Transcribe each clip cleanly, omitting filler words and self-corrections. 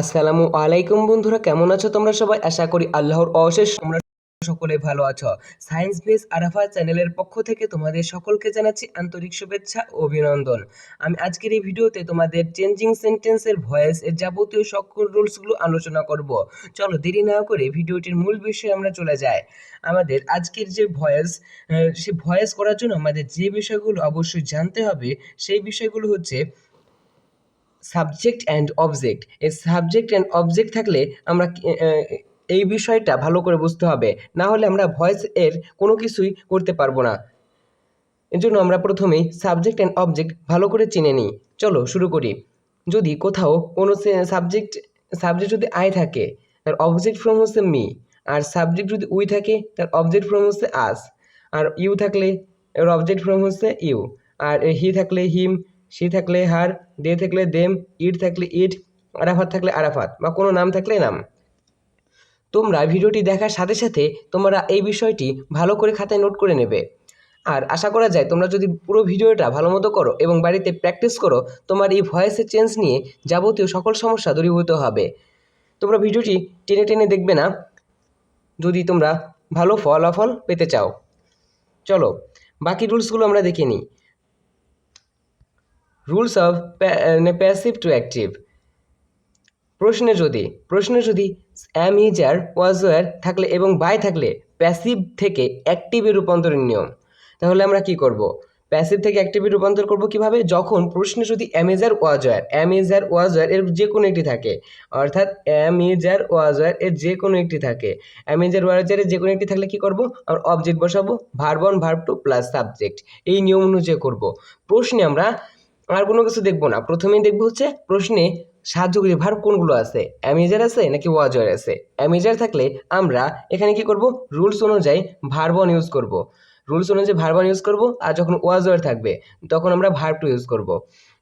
আসসালামু আলাইকুম বন্ধুরা, কেমন আছো তোমরা সবাই? আশা করি আল্লাহর অশেষ তোমরা সকলে ভালো আছো। সায়েন্স বেস আরাফা চ্যানেলের পক্ষ থেকে তোমাদের সকলকে জানাচ্ছি আন্তরিক শুভেচ্ছা ও অভিনন্দন। আমি আজকের এই ভিডিওতে তোমাদের চেঞ্জিং সেন্টেন্সের ভয়েস এর যাবতীয় সকল রুলসগুলো আলোচনা করব। চলো দেরি না করে ভিডিওটির মূল বিষয়ে আমরা চলে যাই। আমাদের আজকের যে ভয়েস, সে ভয়েস করার জন্য আমাদের যে বিষয়গুলো অবশ্যই জানতে হবে সেই বিষয়গুলো হচ্ছে সাবজেক্ট অ্যান্ড অবজেক্ট। এই সাবজেক্ট অ্যান্ড অবজেক্ট থাকলে আমরা এই বিষয়টা ভালো করে বুঝতে হবে, না হলে আমরা ভয়েস এর কোনো কিছুই করতে পারবো না। এর জন্য আমরা প্রথমেই সাবজেক্ট অ্যান্ড অবজেক্ট ভালো করে চিনে নিই। চলো শুরু করি। যদি কোথাও কোনো সাবজেক্ট সাবজেক্ট যদি আই থাকে, তার অবজেক্ট ফর্ম হচ্ছে মি। আর সাবজেক্ট যদি উই থাকে, তার অবজেক্ট ফর্ম হচ্ছে আস। আর ইউ থাকলে এর অবজেক্ট ফর্ম হচ্ছে ইউ। আর হি থাকলে হিম, সি থাকলে হার, দে থাকলে দেম, ইট থাকলে ইট, আরাফাত থাকলে আরাফাত, বা কোনো নাম থাকলে নাম। তোমরা ভিডিওটি দেখার সাথে সাথে তোমরা এই বিষয়টি ভালো করে খাতায় নোট করে নেবে। আর আশা করা যায় তোমরা যদি পুরো ভিডিওটা ভালো মতো করো এবং বাড়িতে প্র্যাকটিস করো, তোমার এই ভয়েসের চেঞ্জ নিয়ে যাবতীয় সকল সমস্যা দূরীভূত হবে। তোমরা ভিডিওটি টেনে টেনে দেখবে না যদি তোমরা ভালো ফলাফল পেতে চাও। চলো বাকি রুলসগুলো আমরা দেখে নিই। Rules of passive to active. প্রশ্নে যদি am, is, are, was, war থাকলে এবং বাই থাকলে প্যাসিভ থেকে অ্যাক্টিভে রূপান্তরের নিয়ম। তাহলে আমরা কি করব? প্যাসিভ থেকে অ্যাক্টিভে রূপান্তর করব কিভাবে? যখন প্রশ্নে যদি am, is, are, was, were, am, is, are, was, were এর যে কোনো একটি থাকে, অর্থাৎ অ্যাম, ইজ, আর, ওয়াজ, ওয়ার এর যে কোনো একটি থাকে, অ্যাম, ইজ, আর, ওয়াজ, ওয়ার এর যে কোনো একটি থাকলে কি করব? আমরা অবজেক্ট বসাবো, verb one verb two plus subject. এই নিয়ম অনুযায়ী করব। প্রশ্নে আমরা আর কোনো কিছু দেখবো না। প্রথমেই দেখবো হচ্ছে প্রশ্নে সাহায্যকারী ভার্ব কোনগুলো আছে, অ্যামিজার আছে নাকি ওয়াজওয়ার আছে। অ্যামিজার থাকলে আমরা এখানে কি করব? রুলস অনুযায়ী ভার্ব ওয়ান ইউজ করব। রুলস অনুযায়ী ভার্ব ওয়ান ইউজ করব। আর যখন ওয়াজওয়ার থাকবে তখন আমরা ভার্ব টু ইউজ করব।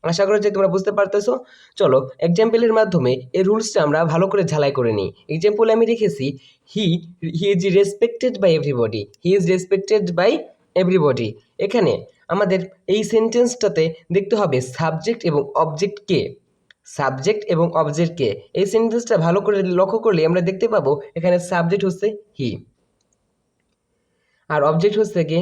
আশা করি যে তোমরা বুঝতে পারতেছো। চলো এক্সাম্পলের মাধ্যমে এই রুলসটা আমরা ভালো করে ঝালাই করে নিই। এক্সাম্পল আমি রেখেছি, he he is respected by everybody. He is respected by everybody. এখানে আমাদের এই সেন্টেন্সটাতে দেখতে হবে সাবজেক্ট এবং অবজেক্ট কে। সাবজেক্ট এবং অবজেক্ট কে। এই সেন্টেন্সটা ভালো করে লক্ষ্য করলে আমরা দেখতে পাবো এখানে সাবজেক্ট হচ্ছে হি আর অবজেক্ট হচ্ছে কি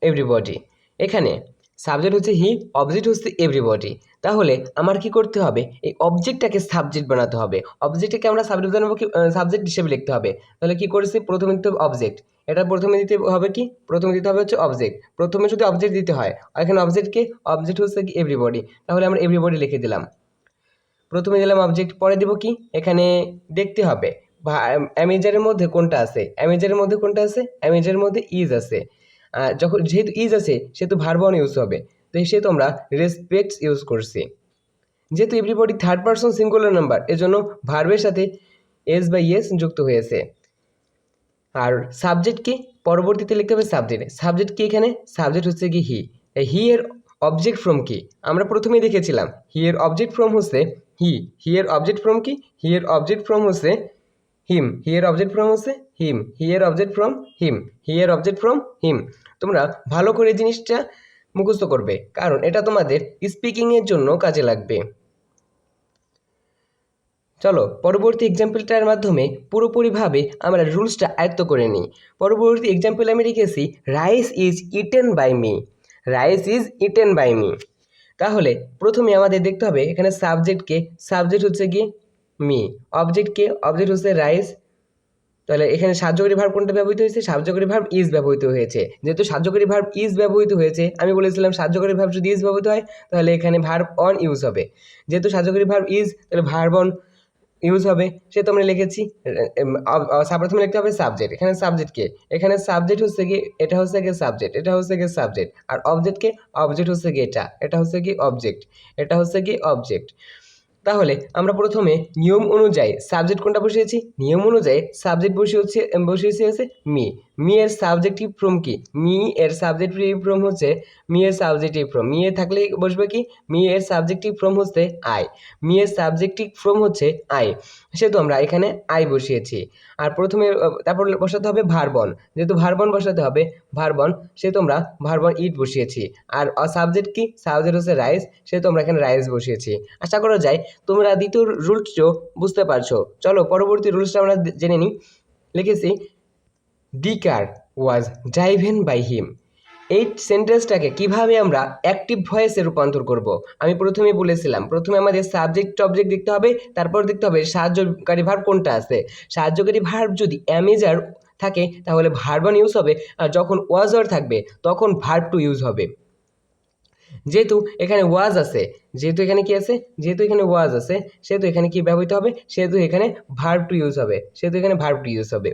এভরিবডি। এখানে সাবজেক্ট হচ্ছে হি, অবজেক্ট হচ্ছে এভরিবডি। তাহলে আমার কি করতে হবে? এই অবজেক্টটাকে সাবজেক্ট বানাতে হবে। অবজেক্টটাকে আমরা সাবজেক্ট বানাবো কি? সাবজেক্ট হিসেবে লিখতে হবে। তাহলে কি করেছি? প্রথমে দিতে হবে অবজেক্ট। এটা প্রথমে দিতে হবে কি? প্রথমে দিতে হবে হচ্ছে অবজেক্ট। প্রথমে যদি অবজেক্ট দিতে হয়, এখানে অবজেক্টকে, অবজেক্ট হচ্ছে কি এভরিবডি। তাহলে আমরা এভরিবডি লিখে দিলাম। প্রথমে দিলাম অবজেক্ট, পরে দিব কি? এখানে দেখতে হবে অ্যামেজারের মধ্যে কোনটা আছে। অ্যামেজারের মধ্যে কোনটা আছে? অ্যামেজারের মধ্যে ইজ আছে। যখন যেহেতু ইজ আছে সেহেতু ভার্ব ওয়ান ইউজ হবে। তো সেহেতু আমরা রেসপেক্টস ইউজ করছি। যেহেতু everybody third person singular number, এজন্য ভার্বের সাথে এস বা ইয়েস যুক্ত হয়েছে। আর সাবজেক্ট কি? পরবর্তীতে লিখতে হবে সাবজেক্ট। সাবজেক্ট কি? এখানে সাবজেক্ট হচ্ছে কি হি। হি এর অবজেক্ট ফ্রম কি? আমরা প্রথমেই দেখেছিলাম হি এর অবজেক্ট ফ্রম হচ্ছে হি। হি এর অবজেক্ট ফ্রম কি? হি এর অবজেক্ট ফ্রম হচ্ছে হিম। হি এর অবজেক্ট ফ্রম হচ্ছে হিম। হি এর অবজেক্ট ফ্রম হিম। হি এর অবজেক্ট ফ্রম হিম। তোমরা ভালো করে জিনিসটা মুখস্থ করবে, কারণ এটা তোমাদের স্পিকিংয়ের জন্য কাজে লাগবে। চলো পরবর্তী এক্সাম্পলটার মাধ্যমে পুরোপুরিভাবে আমরা রুলসটা আয়ত্ত করে নিই। পরবর্তী এক্সাম্পল আমি রেখেছি, rice is eaten by me. Rice is eaten by me. তাহলে প্রথমে আমাদের দেখতে হবে এখানে সাবজেক্টকে। সাবজেক্ট হচ্ছে কি মি। অবজেক্টকে, অবজেক্ট হচ্ছে রাইস। তাহলে এখানে সাহায্যকারী ভার্ব কোনটা ব্যবহৃত হয়েছে? সাহায্যকারী ভার্ব ইজ ব্যবহৃত হয়েছে। যেহেতু সাহায্যকারী ভার্ব ইজ ব্যবহৃত হয়েছে, আমি বলেছিলাম সাহায্যকারী ভার্ব যদি ইজ ব্যবহৃত হয় তাহলে এখানে ভার্ব অন ইউজ হবে। যেহেতু সাহায্যকারী ভার্ব ইজ, তাহলে ভার্ব অন ইউজ হবে। সে তো আমরা লিখেছি। প্রথমে লিখতে হবে সাবজেক্ট। এখানে সাবজেক্ট কে? এখানে সাবজেক্ট হচ্ছে কি, এটা হচ্ছে কি সাবজেক্ট, এটা হচ্ছে কি সাবজেক্ট। আর অবজেক্ট কে? অবজেক্ট হচ্ছে কি এটা, এটা হচ্ছে কি অবজেক্ট, এটা হচ্ছে কি অবজেক্ট। তাহলে আমরা প্রথমে নিয়ম অনুযায়ী সাবজেক্ট কোনটা বসিয়েছি? নিয়ম অনুযায়ী সাবজেক্ট বসিয়েছি হচ্ছে মি। মি এর সাবজেক্টিভ ফ্রম কি, মি এর সাবজেক্টিভ ফ্রম হচ্ছে মি এর সাবজেক্টিভ ফ্রম, মি এর থাকলে বসবে কি, মি এর সাবজেক্টিভ ফ্রম হচ্ছে আই, মি এর সাবজেক্টিভ ফ্রম হচ্ছে আই, সেহেতু আমরা এখানে আই বসিয়েছি। আর প্রথমে তারপর বসাতে হবে ভার্বন, যেহেতু ভার্বন বসাতে হবে ভার্বন, সেহেতু আমরা ভার্বন ইট বসিয়েছি। আর সাবজেক্ট কি, সাবজেক্ট হচ্ছে রাইস, সেহেতু আমরা এখানে রাইস বসিয়েছি। আশা করা যায় তোমরা দ্বিতীয় রুলসটিও বুঝতে পারছো। চলো পরবর্তী রুলসটা আমরা জেনে নিই। লিখেছি দি কার ওয়াজ ড্রাইভেন বাই হিম। এই সেন্টেন্সটাকে কিভাবে আমরা অ্যাক্টিভ ভয়েসে রূপান্তর করব, আমি প্রথমেই বলেছিলাম প্রথমে আমাদের সাবজেক্ট অবজেক্ট দেখতে হবে, তারপর দেখতে হবে সাহায্যকারী ভার্ব কোনটা আছে। সাহায্যকারী ভার্ব যদি অ্যামেজার থাকে তাহলে ভার্বন ইউজ হবে, আর যখন ওয়াজর থাকবে তখন ভার্ব টু ইউজ হবে। যেহেতু এখানে ওয়াজ আছে, যেহেতু এখানে কি আছে, যেহেতু এখানে ওয়াজ আছে, সেহেতু এখানে কি ব্যবহৃত হবে, সেহেতু এখানে ভার্ব টু ইউজ হবে, সেহেতু এখানে ভার্ব টু ইউজ হবে।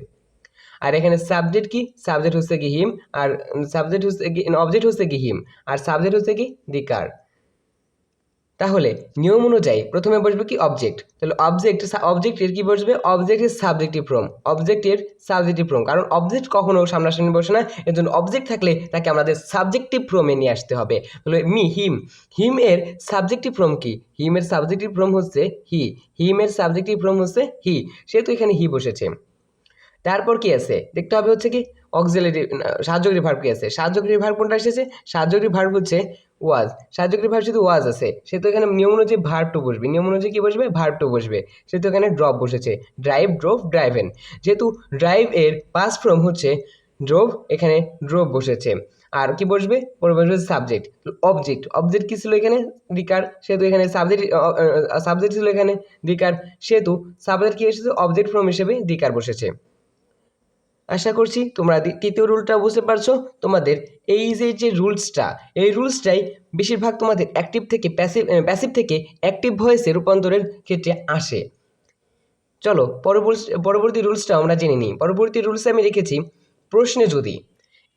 আর এখানে সাবজেক্ট কি, সাবজেক্ট হচ্ছে কি হিম, আর সাবজেক্ট হচ্ছে কি, অবজেক্ট হচ্ছে কি হিম, আর সাবজেক্ট হচ্ছে কি দি কার। তাহলে নিয়ম অনুযায়ী প্রথমে বসবে কি অবজেক্ট, তাহলে অবজেক্টের কি বসবে, অবজেক্টের সাবজেক্টিভ ফর্ম, অবজেক্টের সাবজেক্টিভ ফর্ম, কারণ অবজেক্ট কখনো সামনাসামনি বসে না, এর জন্য অবজেক্ট থাকলে তাকে আমাদের সাবজেক্টিভ ফর্মে নিয়ে আসতে হবে। তাহলে মি হিম, হিম এর সাবজেক্টিভ ফর্ম কি, হিম এর সাবজেক্টিভ ফর্ম হচ্ছে হি, হিম এর সাবজেক্টিভ ফর্ম হচ্ছে হি, সেহেতু এখানে হি বসেছে। তারপর কি আছে দেখতে হবে হচ্ছে কি অক্সিলারি, সাহায্যকারী ভার্ব কি আছে, সাহায্যকারী ভার্ব কোনটা এসেছে, সাহায্যকারী ভার্ব হচ্ছে ওয়াজ, সাহায্যকারী ভার্ব শুধু ওয়াজ আছে, সেহেতু এখানে নিয়ম অনুযায়ী ভার্ব টু বসবে, নিয়ম অনুযায়ী কি বসবে, ভার্ব টু বসবে, সেহেতু এখানে ড্রপ বসেছে, ড্রাইভ ড্রোভ ড্রাইভেন, যেহেতু ড্রাইভ এর পাস্ট ফর্ম হচ্ছে ড্রোভ, এখানে ড্রোভ বসেছে। আর কি বসবে, বসবে সাবজেক্ট, অবজেক্ট, অবজেক্ট কি ছিল এখানে দিকার, সেহেতু এখানে সাবজেক্ট, সাবজেক্ট ছিল এখানে দিকার, সেহেতু সাবজেক্ট কি এসেছে, অবজেক্ট ফর্ম হিসেবে দিকার বসেছে। আশা করছি তোমরা তৃতীয় রুলটা বুঝতে পারছো। তোমাদের এই যে রুলসটা, এই রুলসটাই বেশিরভাগ তোমাদের অ্যাক্টিভ থেকে প্যাসিভ থেকে অ্যাক্টিভ ভয়েসে রূপান্তরের ক্ষেত্রে আসে। চলো পরবর্তী রুলসটা আমরা জেনে নিই। পরবর্তী রুলসে আমি রেখেছি প্রশ্নে যদি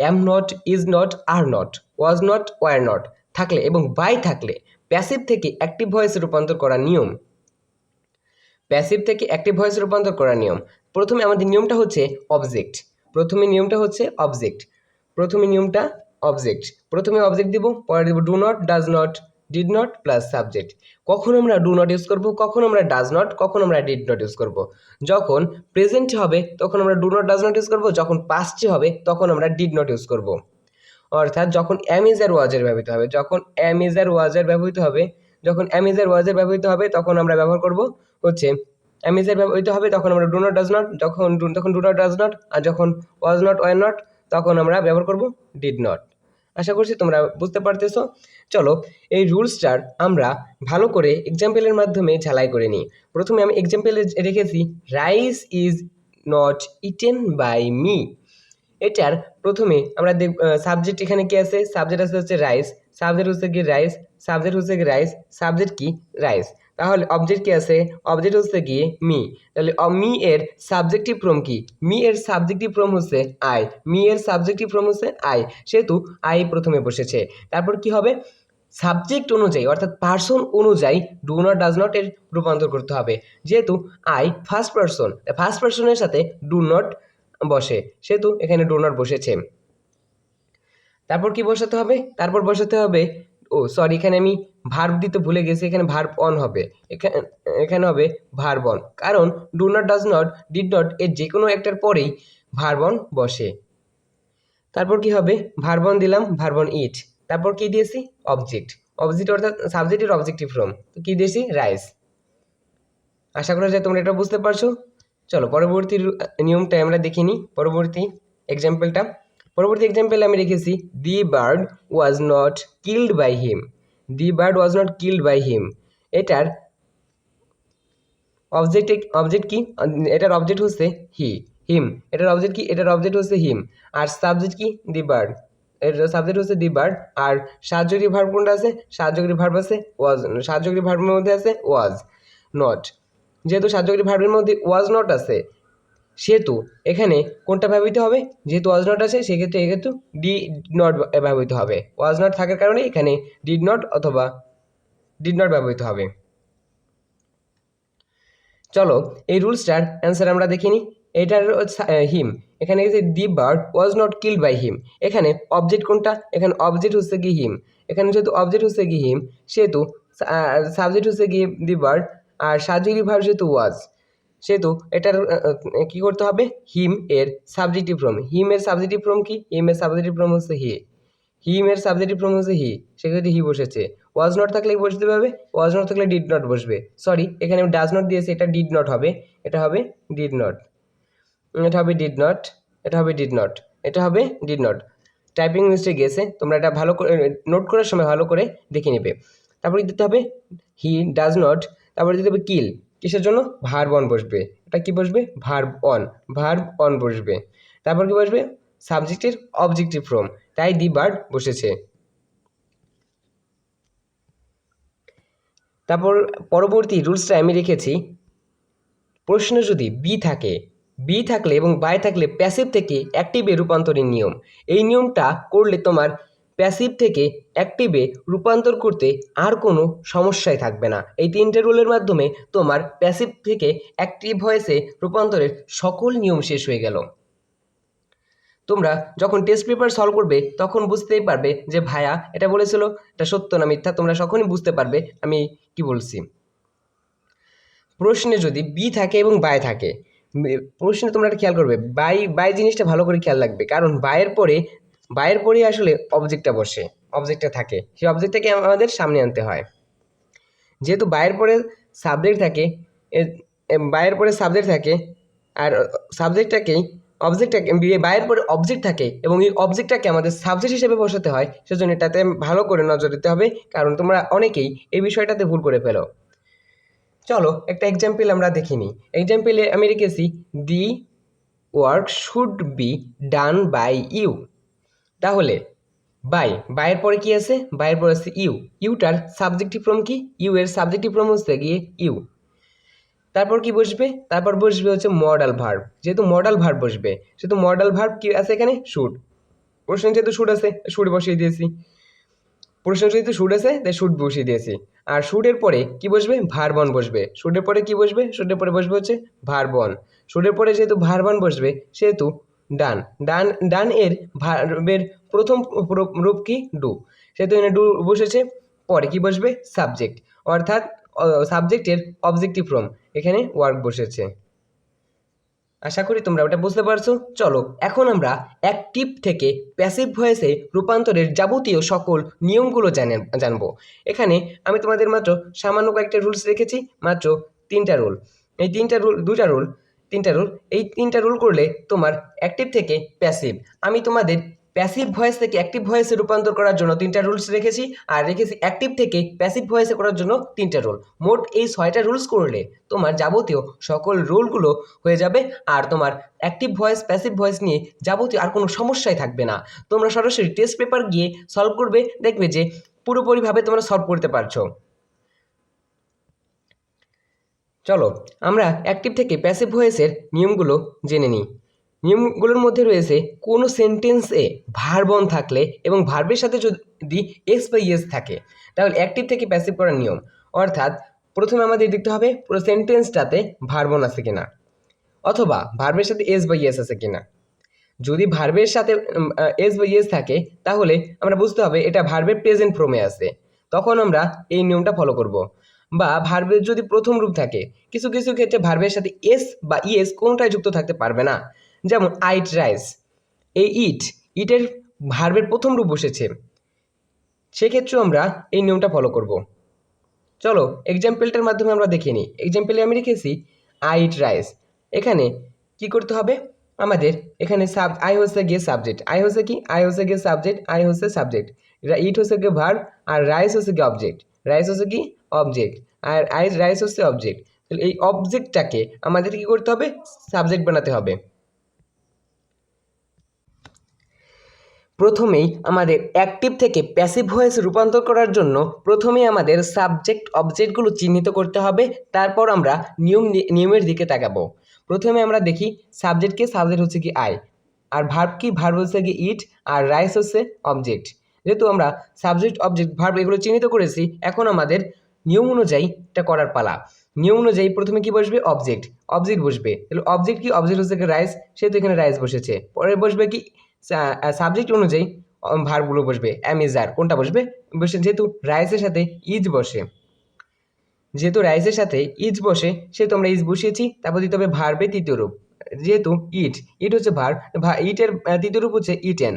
am not, is not, are not, was not, were not থাকলে এবং বাই থাকলে প্যাসিভ থেকে অ্যাক্টিভ ভয়েসে রূপান্তর করার নিয়ম, প্যাসিভ থেকে অ্যাক্টিভ ভয়েসে রূপান্তর করার নিয়ম। প্রথমে আমাদের নিয়মটা হচ্ছে অবজেক্ট, প্রথমে নিয়মটা হচ্ছে অবজেক্ট, প্রথমে নিয়মটা অবজেক্ট, প্রথমে অবজেক্ট দিব, পরে দেব do not, does not, did not plus subject. কখন আমরা ডু নট ইউজ করব, কখন আমরা ডাজ নট, কখন আমরা ডিড নট ইউজ করব। যখন প্রেজেন্ট হবে তখন আমরা do not does not use করব, যখন পাস্টে হবে তখন আমরা ডিড নট ইউজ করব। অর্থাৎ যখন অ্যাম ইজ আর ওয়াজের ব্যবহৃত হবে, যখন অ্যাম ইজ আর ওয়াজের ব্যবহৃত হবে, যখন অ্যাম ইজ আর ওয়াজের ব্যবহৃত হবে তখন আমরা ব্যবহার করব হচ্ছে অ্যাম ইজ এর ব্যবহৃত হবে, তখন আমরা ডু নট ডাজ নট, তখন ডু নট ডাজ নট, আর যখন ওয়াজ নট ওয়ার নট তখন আমরা ব্যবহার করব ডিড নট। আশা করছি তোমরা বুঝতে পারতেছো। চলো এই রুলসটার আমরা ভালো করে এক্সাম্পলের মাধ্যমে ঝালাই করে নিই। প্রথমে আমি এক্সাম্পলে রেখেছি rice is not eaten by me. এটার প্রথমে আমরা সাবজেক্ট এখানে কি আছে, সাবজেক্ট আছে হচ্ছে রাইস, সাবজেক্ট হচ্ছে কি রাইস, সাবজেক্ট হচ্ছে কি রাইস, সাবজেক্ট কি রাইস, তাহলে অবজেক্ট কি আছে, অবজেক্ট হচ্ছে কি মি, তাহলে মি এর সাবজেক্টিভ ফর্ম কি, মি এর সাবজেক্টিভ ফর্ম হচ্ছে আই, মি এর সাবজেক্টিভ ফর্ম হচ্ছে আই, সেহেতু আই প্রথমে বসেছে। তারপর কি হবে, সাবজেক্ট অনুযায়ী অর্থাৎ পার্সন অনুযায়ী ডু নট ডাজ নট এর রূপান্তর করতে হবে, যেহেতু আই ফার্স্ট পার্সন, ফার্স্ট পার্সনের সাথে ডু নট বসে, সেহেতু এখানে ডু নট বসেছে। তারপর কি বসাতে হবে, তারপর বসাতে হবে, ও সরি এখানে আমি ভার্ব দিতে ভুলে গেছি, এখানে ভার্ব অন হবে, এখানে হবে ভার্ব অন, কারণ do not does not did not এর যে কোনো একটার পরেই ভার্ব অন বসে। তারপর কি হবে, ভার্ব অন দিলাম, ভার্ব অন ইট, তারপর কি দিয়েছি অবজেক্ট, অবজেক্ট অর্থাৎ সাবজেক্টের অবজেক্টিভ ফর্ম, তো কি দিয়েছি রাইস। আশা করা যায় তোমরা এটা বুঝতে পারছো। চলো পরবর্তী নিয়মটা আমরা দেখে নিই, পরবর্তী এক্সাম্পলটা। পরবর্তী এক্সাম্পলে আমি রেখেছি the bird was not killed by him, the bird was not killed by him. এটার অবজেক্ট কি, এটার অবজেক্ট হচ্ছে হিম, এটার অবজেক্ট কি, এটার অবজেক্ট হচ্ছে হিম, আর সাবজেক্ট কি দি বার্ড, এর সাবজেক্ট হচ্ছে দি বার্ড, আর সাহায্যকারী ভার্ব কোনটা আছে, সাহায্যকারী ভার্ব আছে ওয়াজ, সাহায্যকারী ভার্বের মধ্যে আছে ওয়াজ নট, যেহেতু সাহায্যকারী ভার্বের মধ্যে ওয়াজ নট আছে সেহেতু এখানে কোনটা ব্যবহৃত হবে, যেহেতু ওয়াজ নট আছে সেক্ষেত্রে এক্ষেত্রে ডি নট ব্যবহৃত হবে, ওয়াজ নট থাকার কারণে এখানে ডিড নট অথবা ডিড নট ব্যবহৃত হবে। চলো এই রুলসটার অ্যান্সার আমরা দেখে নিই। এটার হিম, এখানে the bird was not killed by him, এখানে অবজেক্ট কোনটা, এখানে অবজেক্ট হচ্ছে কি হিম, এখানে যেহেতু অবজেক্ট হচ্ছে কি হিম সেহেতু সাবজেক্ট হচ্ছে কি দি বার্ড, আর সাবজেক্টিভ ভার্ব যেহেতু ওয়াজ সেহেতু এটার কি করতে হবে, হিম এর সাবজেক্টিভ ফর্ম, হিম এর সাবজেক্টিভ ফর্ম কি, হিম এর সাবজেক্টিভ ফর্ম হচ্ছে হি, হিম এর সাবজেক্টিভ ফর্ম হচ্ছে হি, সেক্ষেত্রে হি বসেছে, ওয়াজ নট থাকলে কি বসতে হবে, ওয়াজ নট থাকলে ডিড নট বসবে, সরি এখানে আমি ডাজ নট দিয়েছি, এটা ডিড নট হবে, এটা হবে ডিড নট, এটা হবে ডিড নট, এটা হবে ডিড নট, এটা হবে ডিড নট। টাইপিং মিস্টেক গেছে, তোমরা এটা ভালো করে নোট করার সময় ভালো করে দেখে নেবে। তারপরে দিতে হবে হি ডাজ নট, তারপরে দিতে হবে কিল, কিসের জন্য, ভার্ব অন বসবে, এটা কি বসবে, ভার্ব অন, ভার্ব অন বসবে, তারপর কি বসবে, সাবজেক্টের অবজেক্টিভ ফর্ম, তাই দি বার্ড বসেছে। তারপর পরবর্তী রুলসটা আমি রেখেছি, প্রশ্ন যদি বি থাকলে এবং বাই থাকলে প্যাসিভ থেকে অ্যাক্টিভে রূপান্তরের নিয়ম, এই নিয়মটা করলে তোমার প্যাসিভ থেকে অ্যাক্টিভে রূপান্তর করতে আর কোনো সমস্যাই থাকবে না। এই তিনটে রুলের মাধ্যমে তোমার প্যাসিভ থেকে অ্যাক্টিভ ভয়েসে রূপান্তরের সকল নিয়ম শেষ হয়ে গেল। তোমরা যখন টেস্ট পেপার সলভ করবে তখন বুঝতেই পারবে যে ভাইয়া এটা বলেছিল এটা সত্য না মিথ্যা, তোমরা তখনই বুঝতে পারবে আমি কি বলছি। প্রশ্নে যদি বি থাকে এবং বাই থাকে, প্রশ্নে তোমরা একটা খেয়াল করবে, বাই জিনিসটা ভালো করে খেয়াল রাখবে, কারণ বাইয়ের পরে আসলে অবজেক্টটা বসে, অবজেক্টটা থাকে, সেই অবজেক্টটাকে আমাদের সামনে আনতে হয়। যেহেতু বাইয়ের পরে সাবজেক্ট থাকে, বাইয়ের পরে সাবজেক্ট থাকে, আর সাবজেক্টটাকেই অবজেক্টটাকে বাইয়ের পরে অবজেক্ট থাকে এবং এই অবজেক্টটাকে আমাদের সাবজেক্ট হিসেবে বসাতে হয়, সেজন্য এটাতে ভালো করে নজর দিতে হবে, কারণ তোমরা অনেকেই এই বিষয়টাতে ভুল করে ফেলো। চলো একটা এক্সাম্পল আমরা দেখে নিই। এক্সাম্পলে আমি রেখেছি the work should be done by you. তাহলে বাইয়ের পরে কি আছে, বাইয়ের পরে আছে ইউটার সাবজেক্টিভ ফর্ম কি, ইউ এর সাবজেক্টিভ ফর্ম হচ্ছে গিয়ে ইউ। তারপর কি বসবে, তারপর বসবে হচ্ছে মডাল ভার্ব, যেহেতু মডাল ভার্ব বসবে সেহেতু মডাল ভার্ব কি আছে এখানে, শুড, প্রশ্ন যেহেতু শুড আছে শুড বসিয়ে দিয়েছি, প্রশ্ন যেহেতু শুড আছে তাই শুড বসিয়ে দিয়েছি। আর শুডের পরে কি বসবে, ভার্বন বসবে, শুডের পরে কি বসবে, শুডের পরে বসবে হচ্ছে ভার্বন, শুডের পরে যেহেতু ভার্বন বসবে সেহেতু ডান, ডান এর ভার্বের প্রথম রূপ কি, ডু, সেহেতু এখানে ডু বসেছে, পরে কি বসবে, সাবজেক্ট, অর্থাৎ সাবজেক্টের অবজেক্টিভ ফর্ম, এখানে ওয়ার্ক বসেছে। আশা করি তোমরা ওটা বুঝতে পারছো। চলো এখন আমরা অ্যাক্টিভ থেকে প্যাসিভ ভয়েসে রূপান্তরের যাবতীয় সকল নিয়মগুলো জানবো। এখানে আমি তোমাদের মাত্র সামান্য কয়েকটা রুলস রেখেছি, মাত্র তিনটা রুল, এই তিনটা রুল তিনটা রুল, এই তিনটা রুল করলে তোমার অ্যাক্টিভ থেকে প্যাসিভ, আমি তোমাদের প্যাসিভ ভয়েস থেকে অ্যাক্টিভ ভয়েসে রূপান্তর করার জন্য তিনটা রুলস রেখেছি, আর রেখেছি অ্যাক্টিভ থেকে প্যাসিভ ভয়েসে করার জন্য তিনটা রুল, মোট এই 6টা রুলস করলে তোমার যাবতীয় সকল রুলগুলো হয়ে যাবে, আর তোমার অ্যাক্টিভ ভয়েস প্যাসিভ ভয়েস নিয়ে যাবতীয় আর কোনো সমস্যাই থাকবে না। তোমরা সরাসরি টেস্ট পেপার গিয়ে সলভ করবে, দেখবে যে পুরোপুরিভাবে তোমরা সলভ করতে পারছো। চলো আমরা অ্যাক্টিভ থেকে প্যাসিভ ভয়েসের নিয়মগুলো জেনে নিই। নিয়মগুলোর মধ্যে রয়েছে কোনো সেন্টেন্সে ভার্বন থাকলে এবং ভার্বের সাথে যদি এস বা ইয়েস থাকে তাহলে অ্যাক্টিভ থেকে প্যাসিভ করার নিয়ম, অর্থাৎ প্রথমে আমাদের দেখতে হবে পুরো সেন্টেন্সটাতে ভার্বন আছে কিনা, অথবা ভার্বের সাথে এস বা ইয়েস আছে কিনা। যদি ভার্বের সাথে এস বা ইয়েস থাকে তাহলে আমরা বুঝতে হবে এটা ভার্বের প্রেজেন্ট ফর্মে আছে, তখন আমরা এই নিয়মটা ফলো করব। বা ভার্বের যদি প্রথম রূপ থাকে, কিছু কিছু ক্ষেত্রে ভার্বের সাথে এস বা ইয়েস কোনটাই যুক্ত থাকতে পারবে না, যেমন আইট রাইস, এই ইটের ভার্বের প্রথম রূপ বসেছে, সেক্ষেত্রেও আমরা এই নিয়মটা ফলো করব। চলো এক্সাম্পলটার মাধ্যমে আমরা দেখে নিই। এক্সাম্পলে আমি রেখেছি আইট রাইস, এখানে কি করতে হবে আমাদের, এখানে আই হচ্ছে গিয়ে সাবজেক্ট, আই হচ্ছে কি, আই হচ্ছে গিয়ে সাবজেক্ট, আই হচ্ছে সাবজেক্ট, ইট হচ্ছে গিয়ে ভার্ব, আর রাইস হচ্ছে গিয়ে অবজেক্ট, রাইস হচ্ছে কি অবজেক্ট, আর রাইস হচ্ছে অবজেক্ট, তাহলে এই অবজেক্টটাকে আমাদের কি করতে হবে, সাবজেক্ট বানাতে হবে। প্রথমেই আমাদের অ্যাক্টিভ থেকে প্যাসিভ ভয়েস রূপান্তর করার জন্য প্রথমেই আমাদের সাবজেক্ট অবজেক্টগুলো চিহ্নিত করতে হবে, তারপর আমরা নিয়মের দিকে তাকাবো। প্রথমে আমরা দেখি সাবজেক্টকে, সাবজেক্ট হচ্ছে কি আই, আর ভার্ব কি, ভার্ব হচ্ছে কি ইট, আর রাইস হচ্ছে অবজেক্ট। যেহেতু আমরা সাবজেক্ট অবজেক্ট ভার্ব এগুলো চিহ্নিত করেছি, এখন আমাদের নিয়ম অনুযায়ী এটা করার পালা। নিয়ম অনুযায়ী প্রথমে কি বসবে, অবজেক্ট, অবজেক্ট বসবে। তাহলে অবজেক্ট কি, অবজেক্ট হচ্ছে রাইস, সেহেতু এখানে রাইস বসেছে। পরে বসবে কি, সাবজেক্ট অনুযায়ী ভার্বগুলো বসবে। অ্যাম ইজ আর কোনটা বসবে, বসে যেহেতু রাইসের সাথে ইজ বসে, যেহেতু রাইসের সাথে ইজ বসে সেহেতু আমরা ইজ বসিয়েছি। তারপর দিতে হবে ভার্বে তৃতীয় রূপ, যেহেতু ইট, ইট হচ্ছে ভার্ব, ইটের তৃতীয় রূপ হচ্ছে ইটেন।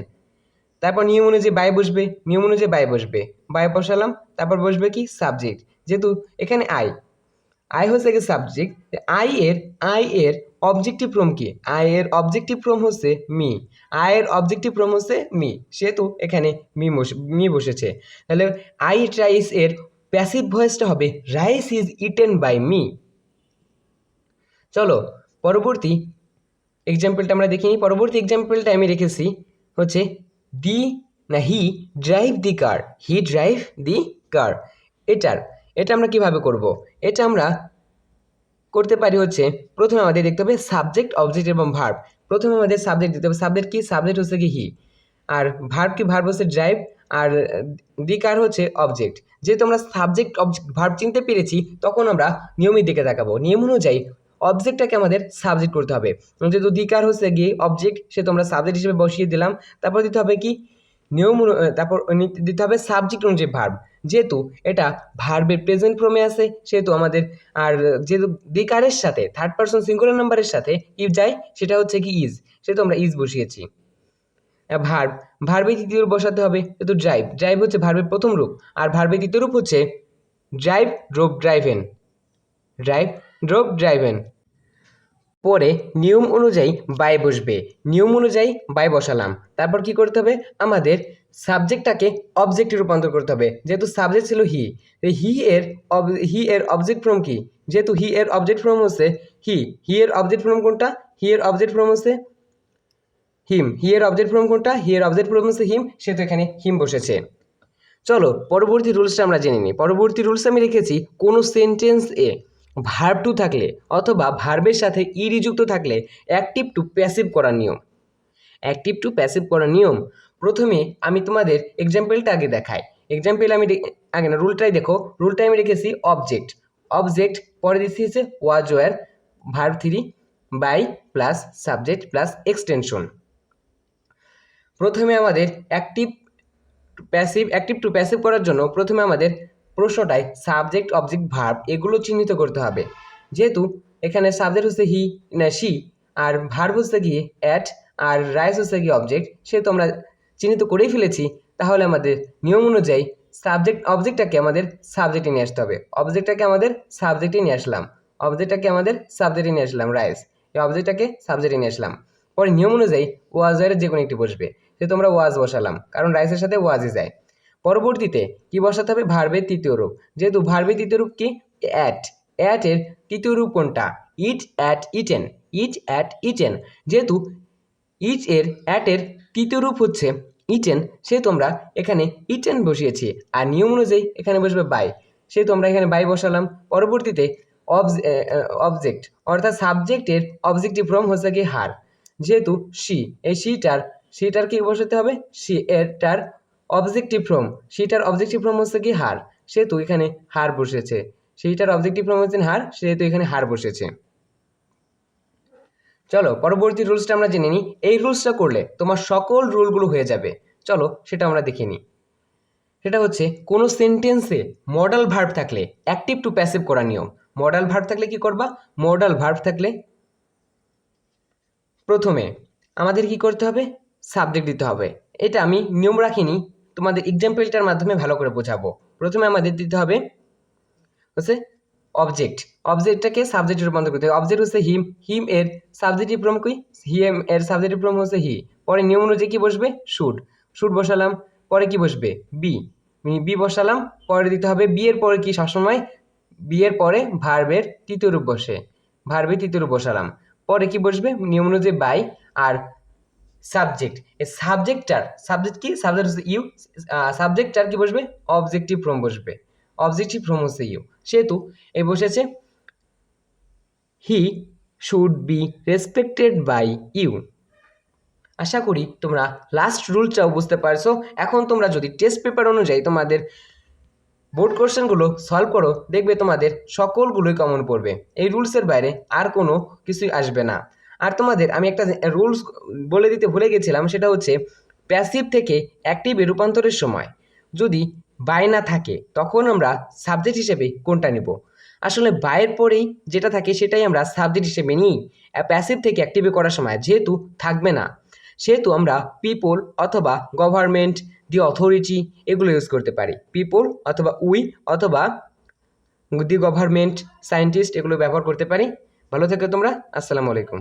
তারপর নিয়ম অনুযায়ী বাই বসবে, নিয়ম অনুযায়ী বাই বসবে, বাই বসালাম। তারপর বসবে কি, সাবজেক্ট, যেহেতু এখানে আই, আই হচ্ছে কি সাবজেক্ট। আই এর অবজেক্টিভ ফর্ম কি, আই এর অবজেক্টিভ ফর্ম হচ্ছে মি, আই এর অবজেক্টিভ ফর্ম হচ্ছে মি, সেহেতু এখানে মি বসেছে। তাহলে আই ইট রাইস এর প্যাসিভ ভয়েসটা হবে rice is eaten by me. চলো পরবর্তী এক্সাম্পলটা আমরা দেখে নিই। পরবর্তী এক্সাম্পলটা আমি রেখেছি হচ্ছে দি না হি ড্রাইভ দি কার, হি ড্রাইভ দি কার। এটা আমরা কিভাবে করব, এটা আমরা করতে পারি হচ্ছে প্রথমে আমাদের দেখতে হবে সাবজেক্ট, অবজেক্ট এবং ভার্ব। প্রথমে আমাদের সাবজেক্ট দিতে হবে, সাবজেক্ট কি, সাবজেক্ট হচ্ছে কি হি, আর ভার্ব কি, ভার্ব হচ্ছে ড্রাইভ, আর দি কার হচ্ছে অবজেক্ট। যেহেতু আমরা সাবজেক্ট ভার্ব চিনতে পেরেছি, তখন আমরা নিয়মের দিকে তাকাবো। নিয়ম অনুযায়ী অবজেক্টটাকে আমাদের সাবজেক্ট করতে হবে। যেহেতু দি কার হচ্ছে গিয়ে অবজেক্ট, সেহেতু আমরা সাবজেক্ট হিসেবে বসিয়ে দিলাম। তারপর দিতে হবে কি, তারপর দিতে হবে সাবজেক্ট অনুযায়ী ভার্ব। যেহেতু এটা ভার্বের প্রেজেন্ট ফর্মে আছে, সেহেতু আমাদের, আর যেহেতু দি কারের সাথে থার্ড পারসন সিঙ্গুলার নাম্বারের সাথে ইফ যায়, সেটা হচ্ছে কি ইজ, সেহেতু আমরা ইজ বসিয়েছি। ভার্ব, ভার্বে তৃতীয় রূপ বসাতে হবে, যেহেতু ড্রাইভ, ড্রাইভ হচ্ছে ভার্বের প্রথম রূপ, আর ভার্বে তৃতীয় রূপ হচ্ছে drive, drove, driven, drive, drove, driven. পরে নিয়ম অনুযায়ী বাই বসবে, নিয়ম অনুযায়ী বাই বসালাম। তারপর কি করতে হবে, আমাদের সাবজেক্টটাকে অবজেক্টে রূপান্তর করতে হবে। যেহেতু সাবজেক্ট ছিল হি, হি এর অবজেক্ট ফর্ম কি, যেহেতু হি এর অবজেক্ট ফর্ম হচ্ছে হি, হি এর অবজেক্ট ফর্ম কোনটা, হি এর অবজেক্ট ফর্ম হচ্ছে হিম, হি এর অবজেক্ট ফর্ম কোনটা, হি এর অবজেক্ট ফর্ম হচ্ছে হিম, সেহেতু এখানে হিম বসেছে। চলো পরবর্তী রুলসটা আমরা জেনে নিই। পরবর্তী রুলস আমি রেখেছি, কোনো সেন্টেন্স এ ভার্ব টু থাকলে অথবা ভার্বের সাথে ইডি যুক্ত থাকলে অ্যাক্টিভ টু প্যাসিভ করার নিয়ম। অ্যাক্টিভ টু প্যাসিভ করার নিয়ম, প্রথমে আমি তোমাদের এক্সাম্পলটা আগে দেখাই। এক্সাম্পল আমি আগে না, রুলটাই দেখো। রুলটা আমি রেখেছি অবজেক্ট, অবজেক্ট পরে দিচ্ছি হচ্ছে was were, verb 3 by plus subject plus extension. প্রথমে আমাদের অ্যাক্টিভ টু প্যাসিভ করার জন্য প্রথমে আমাদের প্রশ্নটায় সাবজেক্ট, অবজেক্ট, ভার্ব এগুলো চিহ্নিত করতে হবে। যেহেতু এখানে সাবজেক্ট হচ্ছে হি না সি, আর ভার্ব হচ্ছে গিয়ে অ্যাট, আর রাইস হচ্ছে গিয়ে অবজেক্ট, সেহেতু আমরা চিহ্নিত করেই ফেলেছি। তাহলে আমাদের নিয়ম অনুযায়ী অবজেক্টটাকে আমাদের সাবজেক্টে নিয়ে আসতে হবে, অবজেক্টটাকে আমাদের সাবজেক্টে নিয়ে আসলাম, রাইস, এই অবজেক্টটাকে সাবজেক্টে নিয়ে আসলাম। পরে নিয়ম অনুযায়ী ওয়াজ এর যে কোনো একটি বসবে, যেহেতু আমরা ওয়াজ বসালাম, কারণ রাইসের সাথে ওয়াজই যায়। পরবর্তীতে কি বসাতে হবে, ভার্বের তৃতীয় রূপ। যেহেতু ভার্বের তৃতীয় রূপ কি, অ্যাট, অ্যাটের তৃতীয় রূপ কোনটা, eat ate eaten, eat ate eaten. যেহেতু অ্যাটের তৃতীয় রূপ হচ্ছে ইটেন, সেহেতু আমরা এখানে ইটেন বসিয়েছি। আর নিয়ম অনুযায়ী এখানে বসবে বাই, সেহেতু আমরা এখানে বাই বসালাম। পরবর্তীতে অবজেক্ট অর্থাৎ সাবজেক্টের অবজেক্টিভ ফর্ম হচ্ছে কি হার, যেহেতু সি, এই সিটার কি বসাতে হবে, সি এটার objective form, seater objective form হচ্ছে কি হার, সেহেতু এখানে হার বসেছে। সেইটার অবজেক্টিভ ফর্ম হচ্ছে হার, সেহেতু এখানে হার বসেছে। চলো পরবর্তী রুলসটা আমরা জেনে নিই। এই রুলসটা করলে তোমার সকল রুলগুলো হয়ে যাবে। চলো সেটা আমরা দেখে নিই। সেটা হচ্ছে কোনো সেন্টেন্সে মডাল ভার্ব থাকলে অ্যাক্টিভ টু প্যাসিভ করার নিয়ম। মডাল ভার্ব থাকলে কি করবা, মডাল ভার্ব থাকলে প্রথমে আমাদের কি করতে হবে, সাবজেক্ট দিতে হবে। এটা আমি নিয়ম রাখিনি, তোমাদের এক্সাম্পলটার মাধ্যমে ভালো করে বোঝাবো। প্রথমে আমাদের দিতে হবে হচ্ছে অবজেক্ট, অবজেক্টটাকে সাবজেক্টে রূপান্তর করতে হবে। অবজেক্ট হচ্ছে হিম, হিম এর সাবজেক্টিভ ফর্ম কি, হিম এর সাবজেক্টিভ ফর্ম হচ্ছে হি। পরে নিয়ম অনুযায়ী কি বসবে, শুড, শুড বসালাম। পরে কি বসবে, বি, বি বসালাম। পরে দিতে হবে বি এর পরে কি, সবসময় বি এর পরে ভার্বের তৃতীয় রূপ বসে, ভার্বের তৃতীয় রূপ বসালাম। পরে কি বসবে, নিয়ম অনুযায়ী বাই, আর সাবজেক্ট, এই সাবজেক্ট কি, সাবজেক্ট হচ্ছে ইউ, সাবজেক্টটার কি বসবে, অবজেক্টিভ ফর্ম বসবে, অবজেক্টিভ ফর্ম হচ্ছে ইউ, সেহেতু এই বসেছে he should be respected by you. আশা করি তোমরা লাস্ট রুলটাও বুঝতে পারছো। এখন তোমরা যদি টেস্ট পেপার অনুযায়ী তোমাদের বোর্ড কোশ্চেনগুলো সলভ করো, দেখবে তোমাদের সকলগুলোই কমন পড়বে। এই রুলসের বাইরে আর কোনো কিছুই আসবে না। আর তোমাদের আমি একটা রুলস বলে দিতে ভুলে গেছিলাম, সেটা হচ্ছে প্যাসিভ থেকে অ্যাক্টিভে রূপান্তরের সময় যদি বাই না থাকে তখন আমরা সাবজেক্ট হিসেবে কোনটা নিব? আসলে বাইয়ের পরেই যেটা থাকে সেটাই আমরা সাবজেক্ট হিসেবে নিই। প্যাসিভ থেকে অ্যাক্টিভে করার সময় যেহেতু থাকবে না, সেহেতু আমরা পিপল অথবা গভর্নমেন্ট, দি অথরিটি এগুলো ইউজ করতে পারি। পিপল অথবা উই অথবা দি গভর্নমেন্ট, সায়েন্টিস্ট এগুলো ব্যবহার করতে পারি। ভালো থেকো তোমরা। আসসালামু আলাইকুম।